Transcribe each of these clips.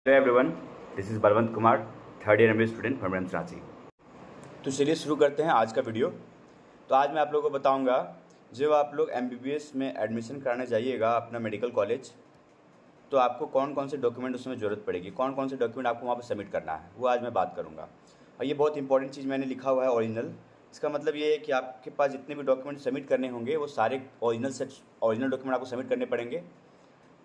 Hello everyone, this is Balwant Kumar, third year MBA student from AIIMS Ranchi. तो चलिए शुरू करते हैं आज का वीडियो। तो आज मैं आप लोगों को बताऊंगा, जब आप लोग एमबीबीएस में एडमिशन कराने जाइएगा अपना मेडिकल कॉलेज, तो आपको कौन कौन से डॉक्यूमेंट उसमें ज़रूरत पड़ेगी, कौन कौन से डॉक्यूमेंट आपको वहाँ पर सबमिट करना है, वो आज मैं बात करूँगा। और ये बहुत इंपॉर्टेंट चीज़ मैंने लिखा हुआ है, ओरिजिनल। इसका मतलब ये है कि आपके पास जितने भी डॉक्यूमेंट सबमिट करने होंगे वो सारे ओरिजिनल डॉक्यूमेंट आपको सबमिट करने पड़ेंगे।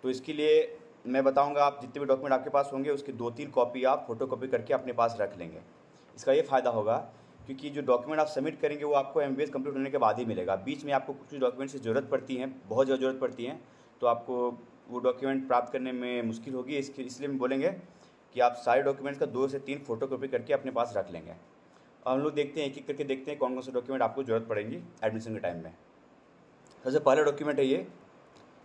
तो इसके लिए मैं बताऊंगा, आप जितने भी डॉक्यूमेंट आपके पास होंगे उसकी 2-3 कॉपी आप फोटोकॉपी करके अपने पास रख लेंगे। इसका ये फ़ायदा होगा क्योंकि जो डॉक्यूमेंट आप सबमिट करेंगे वो आपको एमबीबीएस कंप्लीट होने के बाद ही मिलेगा। बीच में आपको कुछ डॉक्यूमेंट्स की ज़रूरत पड़ती है, बहुत ज़्यादा ज़रूरत पड़ती है, तो आपको वो डॉक्यूमेंट प्राप्त करने में मुश्किल होगी। इसलिए हम बोलेंगे कि आप सारे डॉक्यूमेंट्स का 2 से 3 फोटोकॉपी करके अपने पास रख लेंगे। और हम लोग देखते हैं, एक एक करके देखते हैं कौन कौन से डॉक्यूमेंट आपको ज़रूरत पड़ेंगी एडमिशन के टाइम में। सबसे पहला डॉक्यूमेंट है ये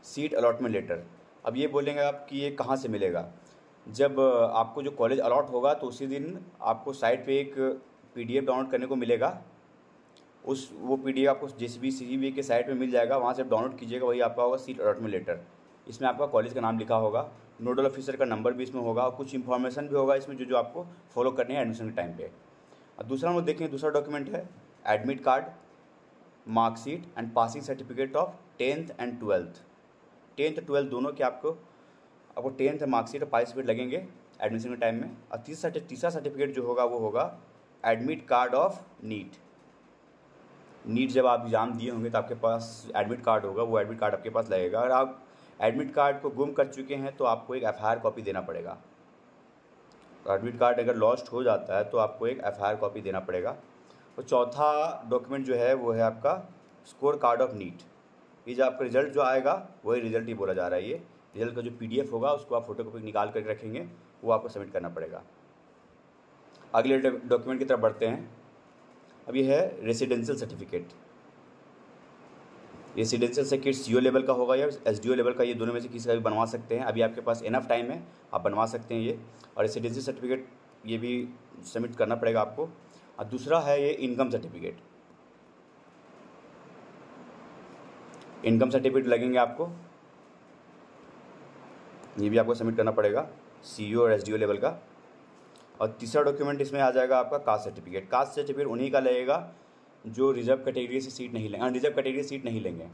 सीट अलॉटमेंट लेटर। अब ये बोलेंगे आप कि ये कहाँ से मिलेगा। जब आपको जो कॉलेज अलॉट होगा तो उसी दिन आपको साइट पे एक पीडीएफ डाउनलोड करने को मिलेगा। वो पीडीएफ आपको JCBA के साइट पे मिल जाएगा, वहाँ से आप डाउनलोड कीजिएगा, वही आपका होगा सीट अलॉटमेंट लेटर। इसमें आपका कॉलेज का नाम लिखा होगा, नोडल ऑफिसर का नंबर भी इसमें होगा और कुछ इन्फॉर्मेशन भी होगा इसमें जो आपको फॉलो करने हैं एडमिशन के टाइम पे। और दूसरा हम लोग देखें, दूसरा डॉक्यूमेंट है admit card, marksheet and passing certificate of 10th and 12th। 10th 12th दोनों के आपको 10th मार्कशीट और पास सर्टिफिकेट लगेंगे एडमिशन के टाइम में। और तीसरा सर्टिफिकेट जो होगा वो होगा एडमिट कार्ड ऑफ नीट। जब आप एग्ज़ाम दिए होंगे तो आपके पास एडमिट कार्ड होगा, वो एडमिट कार्ड आपके पास लगेगा। अगर आप एडमिट कार्ड को गुम कर चुके हैं तो आपको एक FIR कॉपी देना पड़ेगा। एडमिट कार्ड अगर लॉस्ट हो जाता है तो आपको एक FIR कॉपी देना पड़ेगा। और चौथा डॉक्यूमेंट जो है वो है आपका स्कोर कार्ड ऑफ नीट। ये जो आपका रिजल्ट जो आएगा वही रिजल्ट ही बोला जा रहा है। ये रिजल्ट का जो PDF होगा उसको आप फोटोकॉपी निकाल कर रखेंगे, वो आपको सबमिट करना पड़ेगा। अगले डॉक्यूमेंट की तरफ बढ़ते हैं। अब ये है residential certificate. Residential certificate CO level का होगा या SDO लेवल का, ये दोनों में से किसी का भी बनवा सकते हैं। अभी आपके पास इनफ टाइम है, आप बनवा सकते हैं ये। और रेसिडेंशियल सर्टिफिकेट ये भी सबमिट करना पड़ेगा आपको। और दूसरा है ये इनकम सर्टिफिकेट। इनकम सर्टिफिकेट लगेंगे आपको, ये भी आपको सबमिट करना पड़ेगा CO और SDO लेवल का। और तीसरा डॉक्यूमेंट इसमें आ जाएगा आपका कास्ट सर्टिफिकेट। कास्ट सर्टिफिकेट उन्हीं का लगेगा जो रिजर्व कैटेगरी से सीट नहीं लेंगे, अनरिजर्व कैटेगरी से सीट नहीं लेंगे।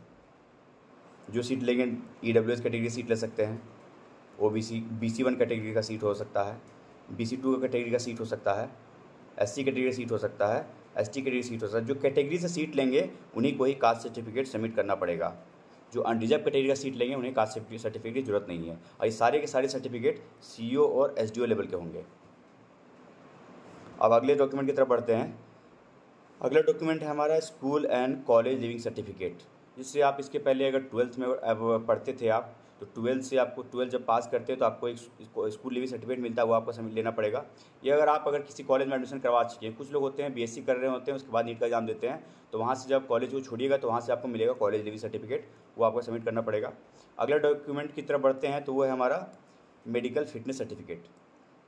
जो सीट लेंगे EWS कैटेगरी सीट ले सकते हैं, OBC BC1 कैटेगरी का सीट हो सकता है, BC2 कैटेगरी का सीट हो सकता है, SC कैटेगरी सीट हो सकता है, ST कैटेगरी सीट हो सकता है। जो कैटेगरी से सीट लेंगे उन्हीं को ही कास्ट सर्टिफिकेट सबमिट करना पड़ेगा। जो अनरिजर्व कैटेगरी का सीट लेंगे उन्हें कास्ट सर्टिफिकेट की जरूरत नहीं है। और ये सारे के सारे सर्टिफिकेट CO और SDO लेवल के होंगे। अब अगले डॉक्यूमेंट की तरफ बढ़ते हैं। अगला डॉक्यूमेंट है हमारा school and college leaving certificate. जिससे आप इसके पहले अगर 12th में पढ़ते थे आप, तो 12th से आपको 12th जब पास करते हैं तो आपको एक स्कूल लिविंग सर्टिफिकेट मिलता है, वो आपको लेना पड़ेगा। ये अगर आप किसी कॉलेज में एडमिशन करवा चुके हैं, कुछ लोग होते हैं BSc कर रहे होते हैं, उसके बाद नीट का एग्जाम देते हैं, तो वहाँ से जब कॉलेज को छोड़िएगा तो वहाँ से आपको मिलेगा कॉलेज लिविंग सर्टिफिकेट, वो आपको सबमिट करना पड़ेगा। अगला डॉक्यूमेंट की तरफ बढ़ते हैं तो वो है हमारा medical fitness certificate.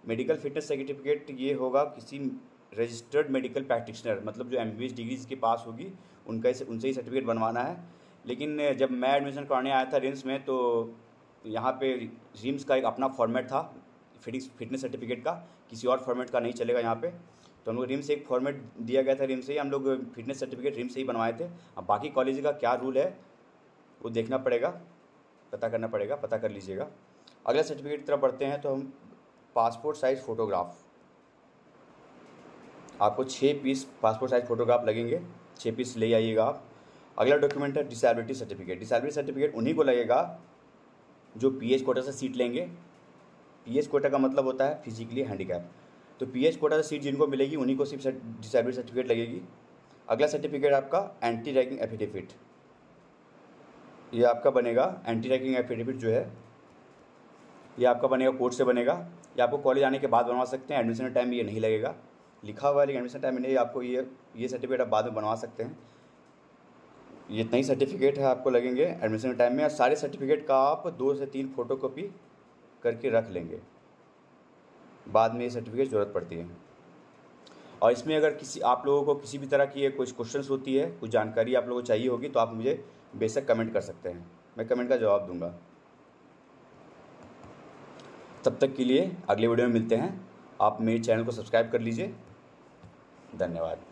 Medical fitness certificate ये होगा किसी रजिस्टर्ड मेडिकल प्रैक्टिशनर, मतलब जो MBBS डिग्री जिसके पास होगी उनसे ही सर्टिफिकेट बनवाना है। लेकिन जब मैं एडमिशन कराने आया था रिम्स में, तो यहाँ पे रिम्स का एक अपना फॉर्मेट था फिटनेस सर्टिफिकेट का, किसी और फॉर्मेट का नहीं चलेगा यहाँ पे। तो हम लोग रिम्स से एक फॉर्मेट दिया गया था, रिम्स से ही हम लोग फिटनेस सर्टिफिकेट रिम्स से ही बनवाए थे। अब बाकी कॉलेज का क्या रूल है वो देखना पड़ेगा, पता करना पड़ेगा, पता कर लीजिएगा। अगला सर्टिफिकेट की तरफ बढ़ते हैं तो हम पासपोर्ट साइज़ फ़ोटोग्राफ, आपको 6 पीस पासपोर्ट साइज़ फ़ोटोग्राफ लगेंगे, 6 पीस ले आइएगा आप। अगला डॉक्यूमेंट है डिसेबिलिटी सर्टिफिकेट। डिसेबिलिटी सर्टिफिकेट उन्हीं को लगेगा जो PH कोटा से सीट लेंगे। PH कोटा का मतलब होता है फिजिकली हैंडीकैप, तो PH कोटा से सीट जिनको मिलेगी उन्हीं को सिर्फ डिसेबिलिटी सर्टिफिकेट लगेगी। अगला सर्टिफिकेट आपका एंटी रैगिंग एफिडेविट, ये आपका बनेगा एंटी रैगिंग एफिडेविट जो है ये आपका बनेगा कोर्ट से बनेगा। ये आपको कॉलेज आने के बाद बनवा सकते हैं, एडमिशन टाइम में ये नहीं लगेगा, लिखा हुआ है लेकिन एडमिशन टाइम में नहीं। आपको ये सर्टिफिकेट आप बाद में बनवा सकते हैं। ये इतना ही सर्टिफिकेट है आपको लगेंगे एडमिशन टाइम में। और सारे सर्टिफिकेट का आप 2 से 3 फोटोकॉपी करके रख लेंगे, बाद में ये सर्टिफिकेट ज़रूरत पड़ती है। और इसमें अगर आप लोगों को किसी भी तरह की कुछ क्वेश्चंस होती है, कुछ जानकारी आप लोगों को चाहिए होगी, तो आप मुझे बेशक कमेंट कर सकते हैं, मैं कमेंट का जवाब दूंगा। तब तक के लिए अगले वीडियो में मिलते हैं। आप मेरे चैनल को सब्सक्राइब कर लीजिए। धन्यवाद।